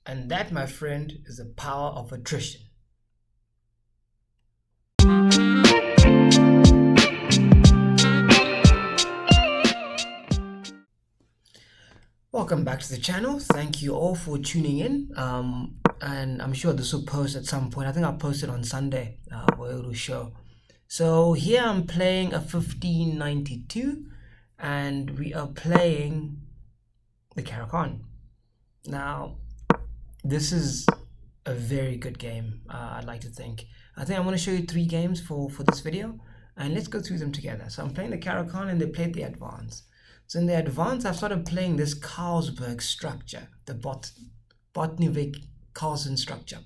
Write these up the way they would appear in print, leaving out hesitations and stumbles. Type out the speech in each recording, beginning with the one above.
And that, my friend, is the power of attrition. Welcome back to the channel. Thank you all for tuning in. And I'm sure this will post at some point. I think I'll post it on Sunday where it will show. So here I'm playing a 1592 and we are playing the Caro-Kann. Now, this is a very good game, I'd like to think. I think I'm going to show you 3 games for this video, and let's go through them together. So I'm playing the Caro-Kann and they played the Advance. So in the Advance, I've started playing this Carlsberg structure, the Botvinnik-Carlsen structure,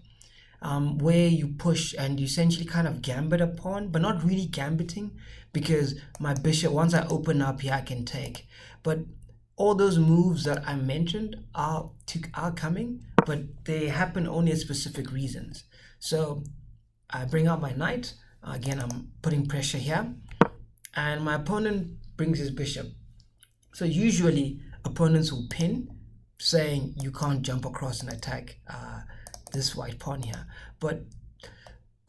where you push and you essentially kind of gambit a pawn, but not really gambiting, because my bishop, once I open up here, I can take. But all those moves that I mentioned are coming, but they happen only at specific reasons. So I bring out my knight. Again, I'm putting pressure here, and my opponent brings his bishop. So usually opponents will pin, saying you can't jump across and attack this white pawn here. But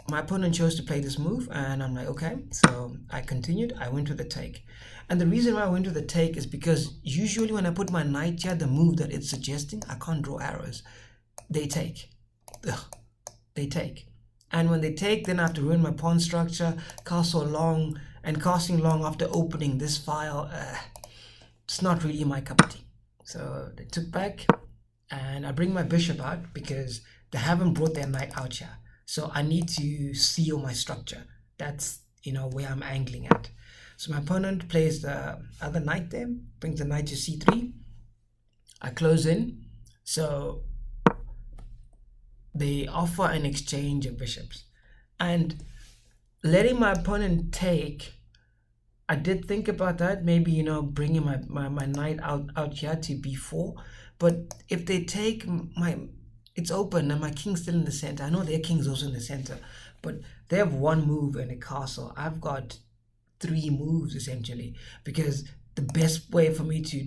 my opponent chose to play this move, and I'm like, okay. So I continued. I went to the take. And the reason why I went to the take is because usually when I put my knight here, the move that it's suggesting, I can't draw arrows. They take. Ugh, they take. And when they take, then I have to ruin my pawn structure, castle long, and casting long after opening this file. It's not really my cup of tea. So they took back, and I bring my bishop out because they haven't brought their knight out here. So I need to seal my structure. That's, where I'm angling at. So my opponent plays the other knight there, brings the knight to c3. I close in. So they offer an exchange of bishops. And letting my opponent take, I did think about that, maybe, bringing my knight out here to b4. But if they take it's open and my king's still in the center. I know their king's also in the center, but they have 1 move in a castle. I've got 3 moves essentially, because the best way for me to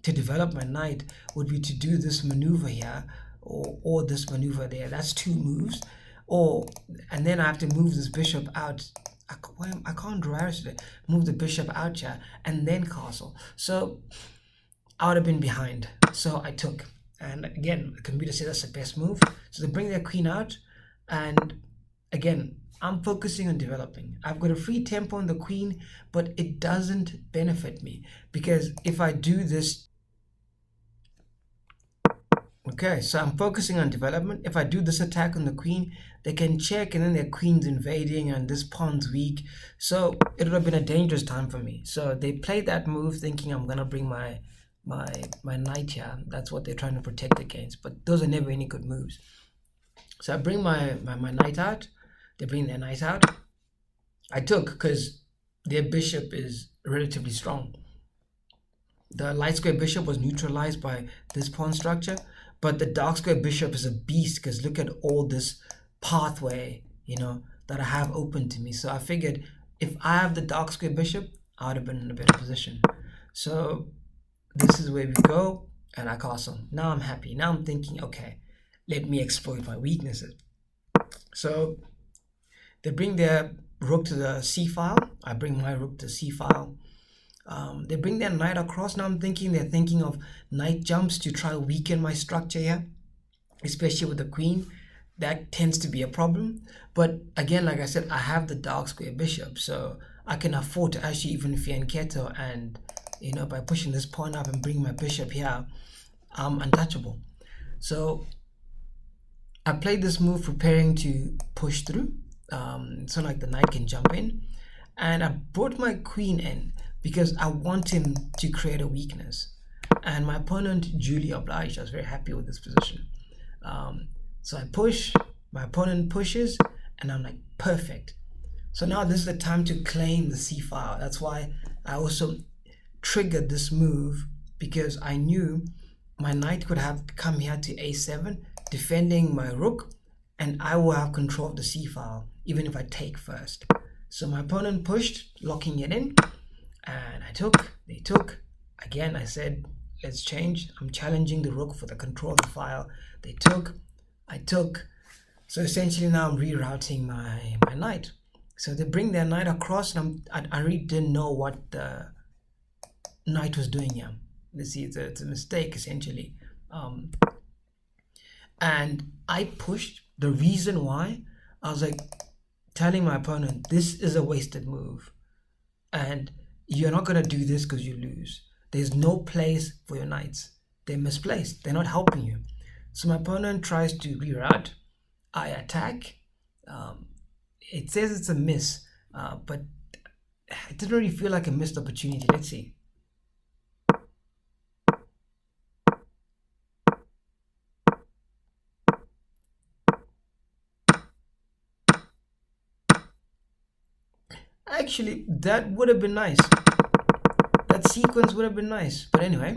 develop my knight would be to do this maneuver here or this maneuver there. That's 2 moves. And then I have to move this bishop out. I can't draw arrows today. Move the bishop out here and then castle. So I would have been behind. So I took. And again, the computer said that's the best move. So they bring their queen out. And again, I'm focusing on developing. I've got a free tempo on the queen, but it doesn't benefit me. Because if I do this... Okay, so I'm focusing on development. If I do this attack on the queen, they can check, and then their queen's invading and this pawn's weak. So it would have been a dangerous time for me. So they played that move thinking I'm going to bring my knight here. That's what they're trying to protect against. But those are never any good moves. So I bring my knight out. They bring their knight out. I took because their bishop is relatively strong. The light square bishop was neutralized by this pawn structure, but the dark square bishop is a beast because look at all this pathway, that I have open to me. So I figured if I have the dark square bishop, I would have been in a better position. So this is where we go, and I castle. Now I'm happy. Now I'm thinking, okay, let me exploit my weaknesses. So they bring their rook to the c file. I bring my rook to c file. They bring their knight across. Now I'm thinking they're thinking of knight jumps to try to weaken my structure here, especially with the queen. That tends to be a problem. But again, like I said, I have the dark square bishop, so I can afford to actually even fianchetto, and by pushing this pawn up and bringing my bishop here, I'm untouchable. So I played this move preparing to push through, so like the knight can jump in, and I brought my queen in because I want him to create a weakness. And my opponent duly obliged. I was very happy with this position. So I push, my opponent pushes, and I'm like, perfect. So now this is the time to claim the c file. That's why I also triggered this move, because I knew my knight could have come here to a7, defending my rook, and I will have control of the c file, even if I take first. So my opponent pushed, locking it in, and I took, they took. Again, I said, let's change. I'm challenging the rook for the control of the file. They took, I took. So essentially now I'm rerouting my knight. So they bring their knight across, and I really didn't know what the knight was doing here. You see, it's a mistake essentially. Um, and I pushed. The reason why, I was like telling my opponent, this is a wasted move, and you're not gonna do this because you lose. There's no place for your knights. They're misplaced. They're not helping you. So my opponent tries to reroute. I attack. Um, it says it's a miss, but it didn't really feel like a missed opportunity. Let's see. Actually, that would have been nice. That sequence would have been nice. But anyway,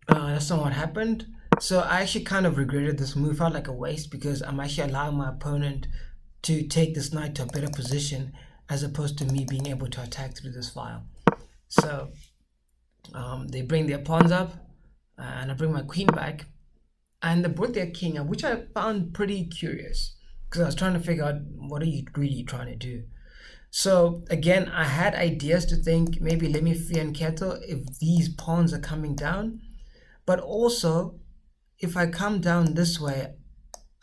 that's not what happened. So I actually kind of regretted this move. Felt like a waste because I'm actually allowing my opponent to take this knight to a better position as opposed to me being able to attack through this file. So they bring their pawns up, and I bring my queen back, and they brought their king up, which I found pretty curious because I was trying to figure out what are you really trying to do. So again, I had ideas to think maybe let me fear and kettle if these pawns are coming down, but also if I come down this way,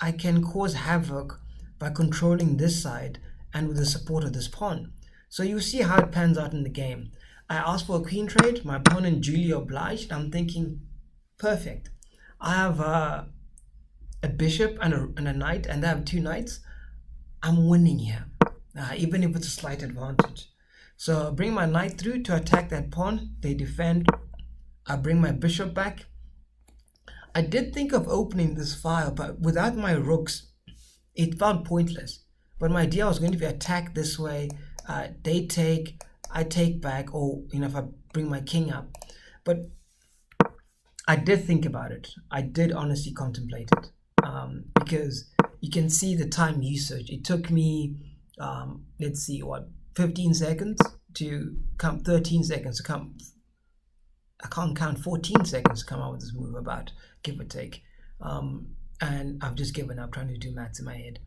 I can cause havoc by controlling this side and with the support of this pawn. So you see how it pans out in the game. I asked for a queen trade, my opponent duly obliged. I'm thinking, perfect. I have a bishop and a knight, and I have two knights. I'm winning here, even if it's a slight advantage. So I bring my knight through to attack that pawn. They defend. I bring my bishop back. I did think of opening this file, but without my rooks, it felt pointless. But my idea was going to be attack this way. They take, I take back, or if I bring my king up. But I did think about it. I did honestly contemplate it, because you can see the time usage. It took me, let's see, 15 seconds to come, 13 seconds to come. I can't count, 14 seconds to come out with this move about, give or take. And I've just given up trying to do maths in my head.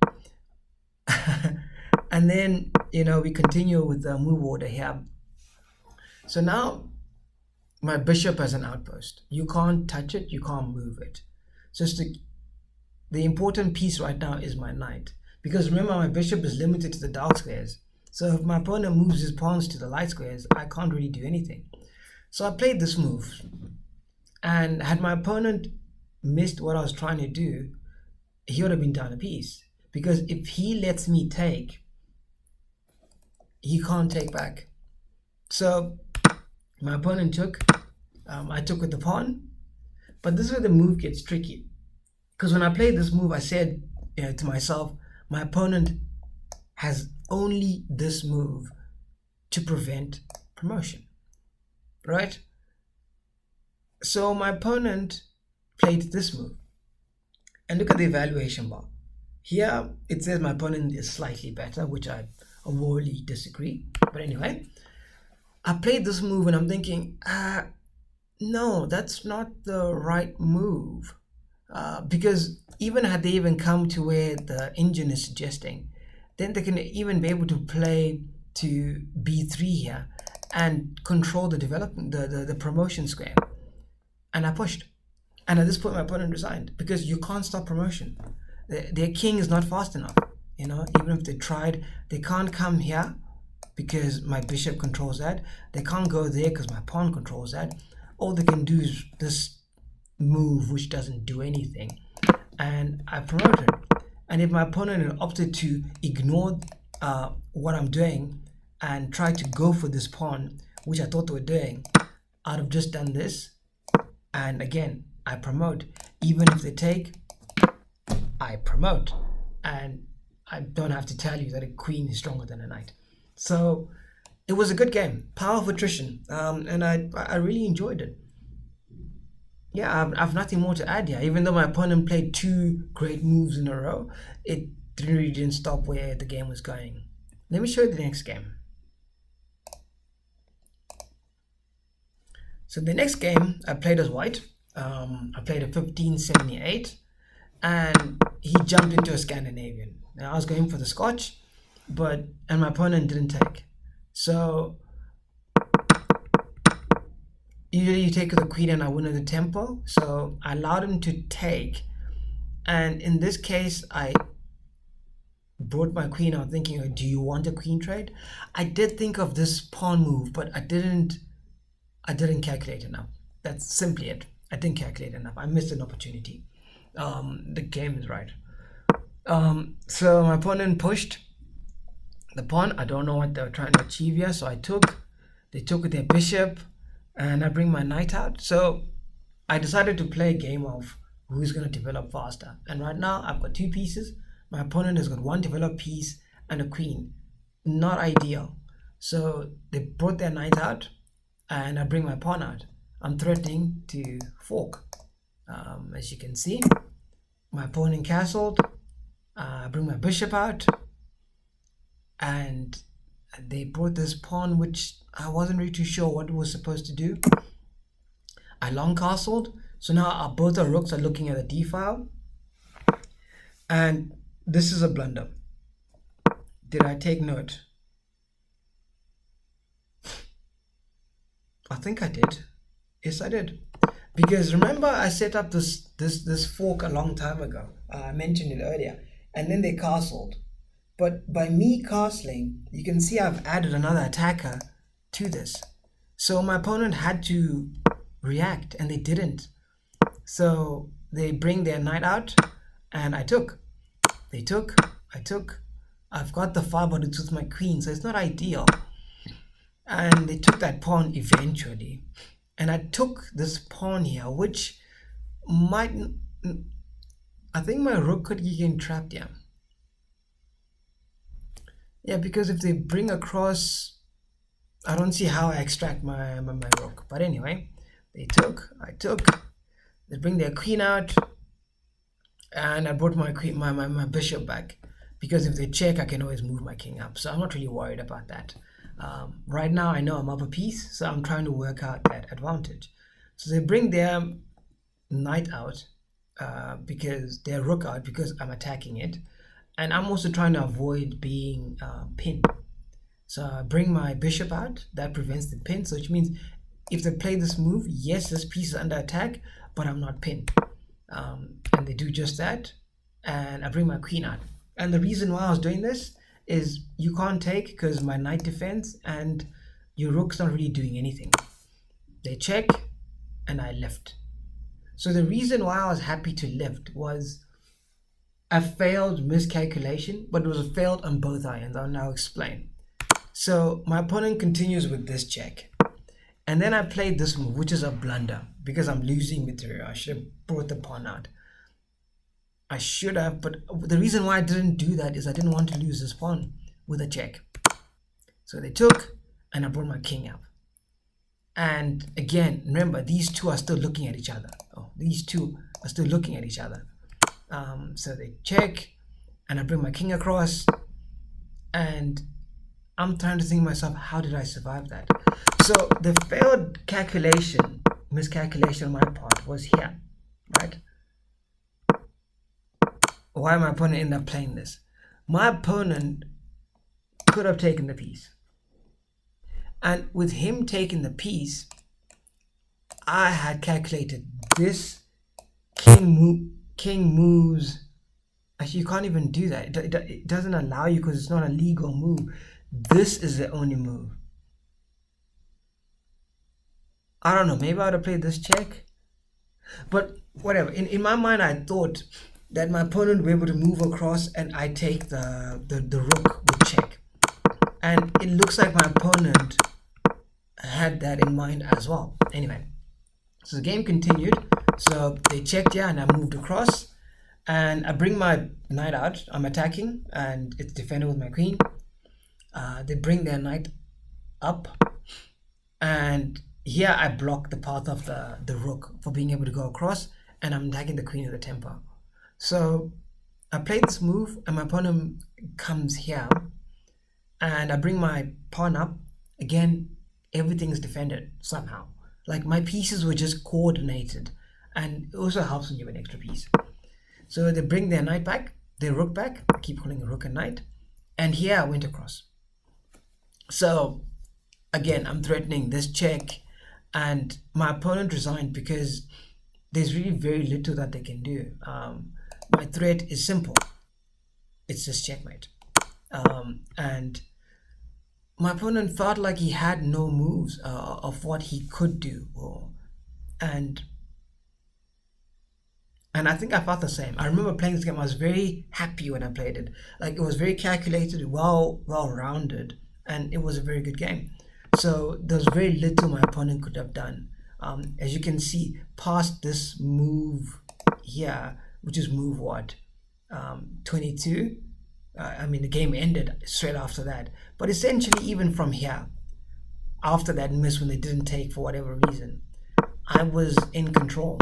And then, we continue with the move order here. So now my bishop has an outpost. You can't touch it, you can't move it. So the important piece right now is my knight. Because remember, my bishop is limited to the dark squares. So if my opponent moves his pawns to the light squares, I can't really do anything. So I played this move. And had my opponent missed what I was trying to do, he would have been down a piece. Because if he lets me take, he can't take back. So my opponent took, I took with the pawn. But this is where the move gets tricky. Because when I played this move, I said to myself, my opponent has only this move to prevent promotion, right? So my opponent played this move. And look at the evaluation bar. Here, it says my opponent is slightly better, which I wholly disagree. But anyway, I played this move and I'm thinking, no, that's not the right move. Because even had they even come to where the engine is suggesting, then they can even be able to play to b3 here and control the development, the promotion square. And I pushed. And at this point, my opponent resigned because you can't stop promotion. Their king is not fast enough. Even if they tried, they can't come here because my bishop controls that. They can't go there because my pawn controls that. All they can do is this move which doesn't do anything, and I promoted. And if my opponent had opted to ignore what I'm doing and try to go for this pawn, which I thought they were doing, I'd have just done this, and again I promote. Even if they take, I promote, and I don't have to tell you that a queen is stronger than a knight. So it was a good game, power of attrition, and I really enjoyed it. Yeah, I've nothing more to add here. Even though my opponent played two great moves in a row, it really didn't stop where the game was going. Let me show you the next game. So the next game I played as white. I played a 1578, and he jumped into a Scandinavian. Now I was going for the Scotch, and my opponent didn't take. So usually you take the queen and I win at the tempo. So I allowed him to take, and in this case I brought my queen out thinking, do you want a queen trade? I did think of this pawn move, but I didn't calculate enough. That's simply it. I didn't calculate enough. I missed an opportunity. The game is right. So my opponent pushed the pawn. I don't know what they were trying to achieve here. So they took their bishop, and I bring my knight out. So I decided to play a game of who's going to develop faster. And right now I've got two pieces. My opponent has got one developed piece and a queen. Not ideal. So they brought their knight out, and I bring my pawn out. I'm threatening to fork. As you can see, my opponent castled. I bring my bishop out, and they brought this pawn, which I wasn't really too sure what it was supposed to do. I long castled, so now both our rooks are looking at the d file, and this is a blunder. Did I take note? I think I did. Yes, I did. Because remember, I set up this fork a long time ago. I mentioned it earlier, and then they castled. But by me castling, you can see I've added another attacker to this. So my opponent had to react, and they didn't. So they bring their knight out, and I took. They took. I took. I've got the file, but it's with my queen, so it's not ideal. And they took that pawn eventually. And I took this pawn here, which might... I think my rook could get getting trapped here. Yeah, because if they bring across... I don't see how I extract my rook. But anyway, they took, I took. They bring their queen out. And I brought my queen, my bishop back. Because if they check, I can always move my king up. So I'm not really worried about that. Right now I know I'm up a piece, so I'm trying to work out that advantage. So they bring their knight out, because their rook out, because I'm attacking it, and I'm also trying to avoid being pinned. So I bring my bishop out. That prevents the pin, so which means if they play this move, yes, this piece is under attack, but I'm not pinned. And they do just that, and I bring my queen out. And the reason why I was doing this is you can't take because my knight defends and your rook's not really doing anything. They check, and I lift. So the reason why I was happy to lift was a failed miscalculation, but it was a failed on both ends. I'll now explain. So my opponent continues with this check, and then I played this move, which is a blunder because I'm losing material. I should have brought the pawn out. I should have, but the reason why I didn't do that is I didn't want to lose this pawn with a check. So they took, and I brought my king up. And again, remember, these two are still looking at each other. Oh, these two are still looking at each other. So they check, and I bring my king across, and I'm trying to think to myself, how did I survive that? So the failed miscalculation on my part was here, right? Why my opponent ended up playing this? My opponent could have taken the piece. And with him taking the piece, I had calculated this king moves. Actually, you can't even do that. It doesn't allow you because it's not a legal move. This is the only move. I don't know. Maybe I would have played this check. But whatever. In my mind, I thought that my opponent would be able to move across and I take the rook with check. And it looks like my opponent had that in mind as well. Anyway, so the game continued. So they checked here and I moved across. And I bring my knight out. I'm attacking and it's defended with my queen. They bring their knight up. And here I block the path of the rook for being able to go across. And I'm attacking the queen of the tempo. So I played this move and my opponent comes here and I bring my pawn up. Again, everything is defended somehow. Like my pieces were just coordinated, and it also helps when you have an extra piece. So they bring their knight back, their rook back. I keep calling it rook and knight. And here I went across. So again, I'm threatening this check, and my opponent resigned because there's really very little that they can do. My threat is simple. It's just checkmate. And my opponent felt like he had no moves of what he could do, and and I think I felt the same. I remember playing this game. I was very happy when I played it. Like it was very calculated, well rounded, and it was a very good game. So there's very little my opponent could have done. As you can see, past this move here, which is move what, 22. I mean, the game ended straight after that. But essentially, even from here, after that miss when they didn't take for whatever reason, I was in control.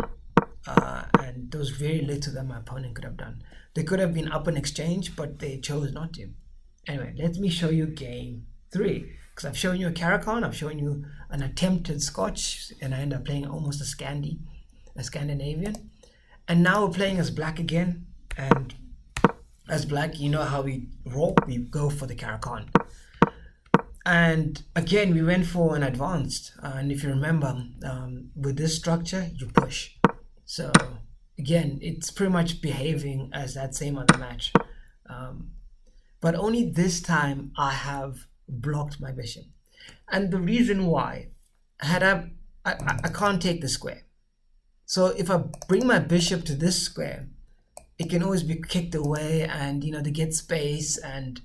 And there was very little that my opponent could have done. They could have been up in exchange, but they chose not to. Anyway, let me show you game 3. Because I've shown you a Caro-Kann, I've shown you an attempted Scotch, and I end up playing almost a Scandinavian. And now we're playing as black again. And as black, you know how we roll, we go for the Caro-Kann. And again, we went for an advanced. And if you remember, with this structure, you push. So again, it's pretty much behaving as that same other match. But only this time I have blocked my bishop. And the reason why, I can't take the square. So if I bring my bishop to this square, it can always be kicked away, and they get space. And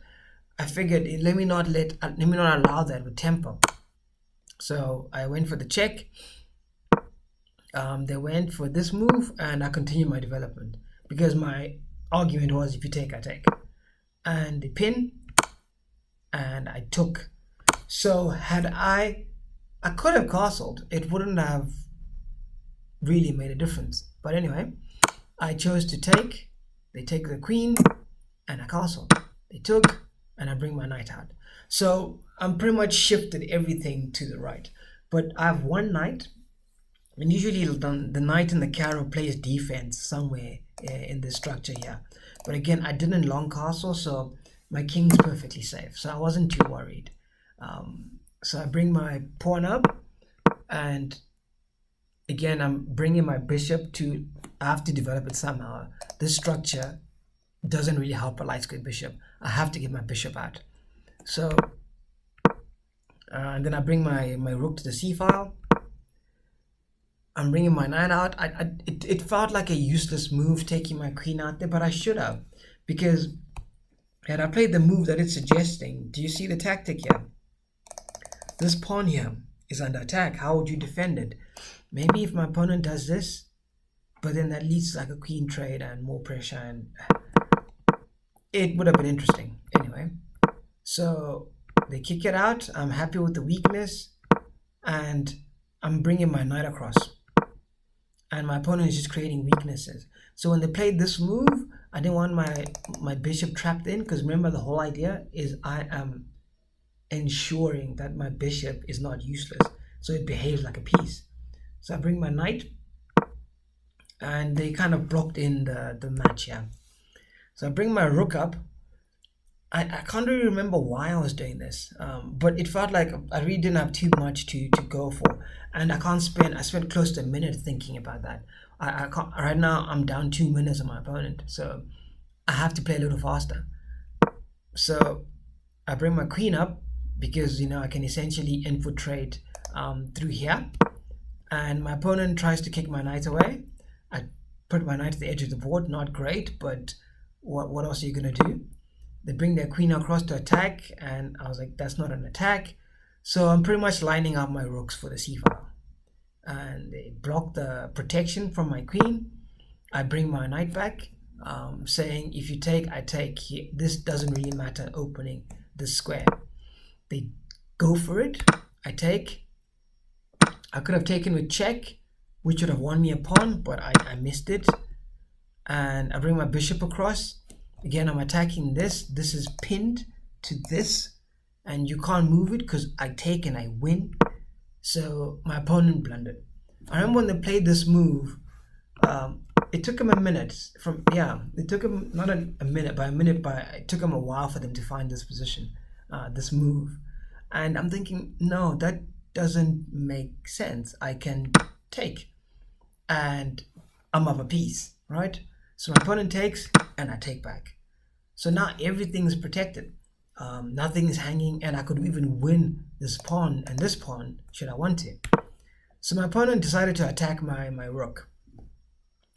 I figured, let me not allow that with tempo. So I went for the check. They went for this move, and I continued my development because my argument was, if you take, I take. And they pin, and I took. So had I could have castled. It wouldn't have really made a difference. But anyway, I chose to take. They take the queen, and I castle. They took, and I bring my knight out. So I'm pretty much shifted everything to the right. But I have one knight. And usually the knight in the Caro plays defense somewhere in this structure here. But again, I didn't long castle, so my king's perfectly safe. So I wasn't too worried. So I bring my pawn up, and again, I'm bringing my bishop to, I have to develop it somehow. This structure doesn't really help a light square bishop. I have to get my bishop out. So, and then I bring my rook to the c-file. I'm bringing my knight out. It felt like a useless move taking my queen out there, but I should have, because had I played the move that it's suggesting, do you see the tactic here? This pawn here is under attack. How would you defend it? Maybe if my opponent does this, but then that leads to like a queen trade and more pressure, and it would have been interesting. Anyway, so they kick it out. I'm happy with the weakness, and I'm bringing my knight across. And my opponent is just creating weaknesses. So when they played this move, I didn't want my bishop trapped in, because remember, the whole idea is I am ensuring that my bishop is not useless, so it behaves like a piece. So I bring my knight, and they kind of blocked in the match here. So I bring my rook up. I can't really remember why I was doing this, but it felt like I really didn't have too much to go for, and I spent close to a minute thinking about that. I can't, right now I'm down 2 minutes on my opponent, so I have to play a little faster. So I bring my queen up, because I can essentially infiltrate through here, and my opponent tries to kick my knight away. I put my knight to the edge of the board. Not great, but what else are you gonna do? They bring their queen across to attack, and I was like, that's not an attack. So I'm pretty much lining up my rooks for the c-file. And they block the protection from my queen. I bring my knight back, saying, if you take, I take. This doesn't really matter opening this square. They go for it. I take. I could have taken with check, which would have won me a pawn, but I missed it. And I bring my bishop across. Again, I'm attacking this. This is pinned to this, and you can't move it because I take and I win. So my opponent blundered. I remember when they played this move, it took him a minute it took him not a minute, by a minute, but it took him a while for them to find this position, this move. And I'm thinking, no, that doesn't make sense. I can take, and I'm of a piece, right? So my opponent takes, and I take back. So now everything is protected. Nothing is hanging, and I could even win this pawn and this pawn should I want to. So my opponent decided to attack my rook.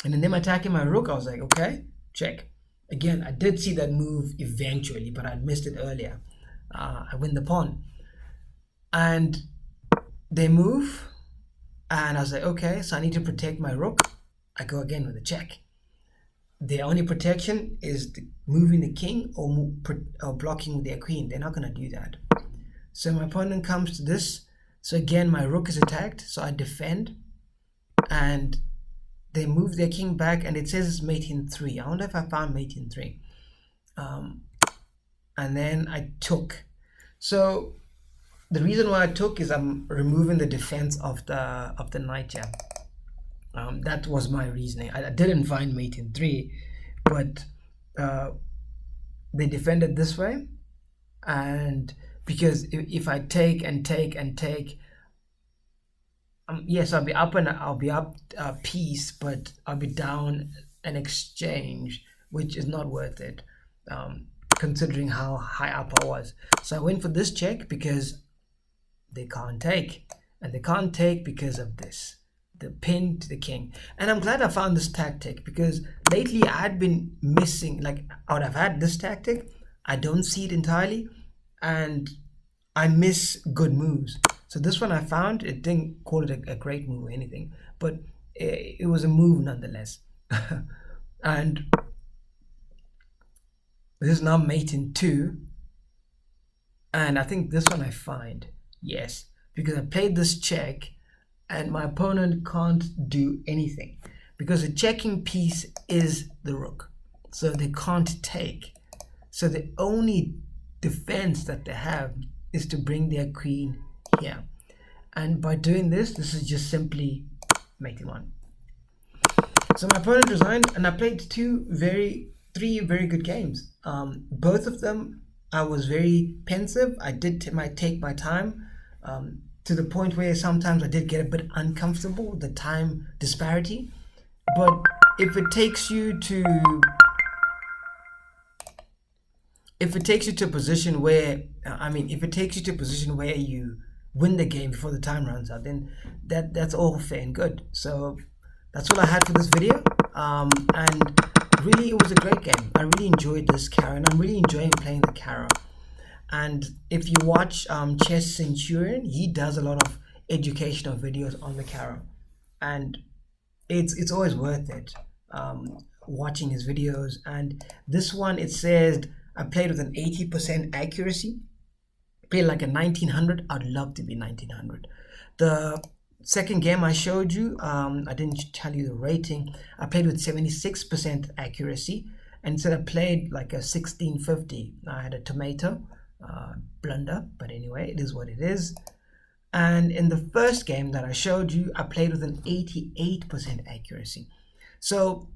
And in them attacking my rook, I was like, okay, check. Again, I did see that move eventually, but I'd missed it earlier. I win the pawn. And they move, and I was like, okay, so I need to protect my rook. I go again with a check. The only protection is moving the king or blocking their queen. They're not going to do that. So my opponent comes to this. So again, my rook is attacked, so I defend. And they move their king back, and it says it's mate in 3. I wonder if I found mate in 3. And then I took. So the reason why I took is I'm removing the defense of the knight here. That was my reasoning. I didn't find mate in 3, but they defended this way, and because if I take and take and take, yes, I'll be up a piece, but I'll be down an exchange, which is not worth it, considering how high up I was. So I went for this check because they can't take, and they can't take because of this, the pin to the king. And I'm glad I found this tactic, because lately I had been missing, like I would have had this tactic, I don't see it entirely, and I miss good moves. So this one I found, it didn't call it a great move or anything, but it was a move nonetheless. And this is now mate in 2, and I think this one I find, yes, because I played this check and my opponent can't do anything because the checking piece is the rook, so they can't take. So the only defense that they have is to bring their queen here, and by doing this is just simply mating 1. So my opponent resigned, and I played three very good games. Both of them I was very pensive. I did take my time, to the point where sometimes I did get a bit uncomfortable with the time disparity. But if it takes you to a position where you win the game before the time runs out, then that's all fair and good. So that's all I had for this video, and really it was a great game. I really enjoyed this Caro, and I'm really enjoying playing the Caro. And if you watch Chess Centurion, he does a lot of educational videos on the Caro, and it's always worth it, watching his videos. And this one, it says I played with an 80% accuracy. Played like a 1900. I'd love to be 1900. The second game I showed you, I didn't tell you the rating. I played with 76% accuracy, and instead I played like a 1650. I had a tomato blunder, but anyway, it is what it is. And in the first game that I showed you, I played with an 88% accuracy. So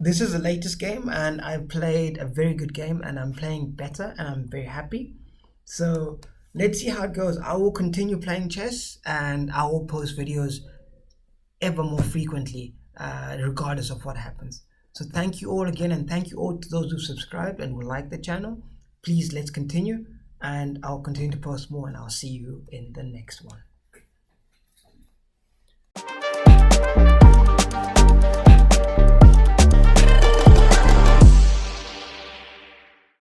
this is the latest game, and I played a very good game, and I'm playing better, and I'm very happy. So let's see how it goes. I will continue playing chess, and I will post videos ever more frequently, regardless of what happens. So thank you all again, and thank you all to those who subscribed and will like the channel. Please, let's continue, and I'll continue to post more, and I'll see you in the next one.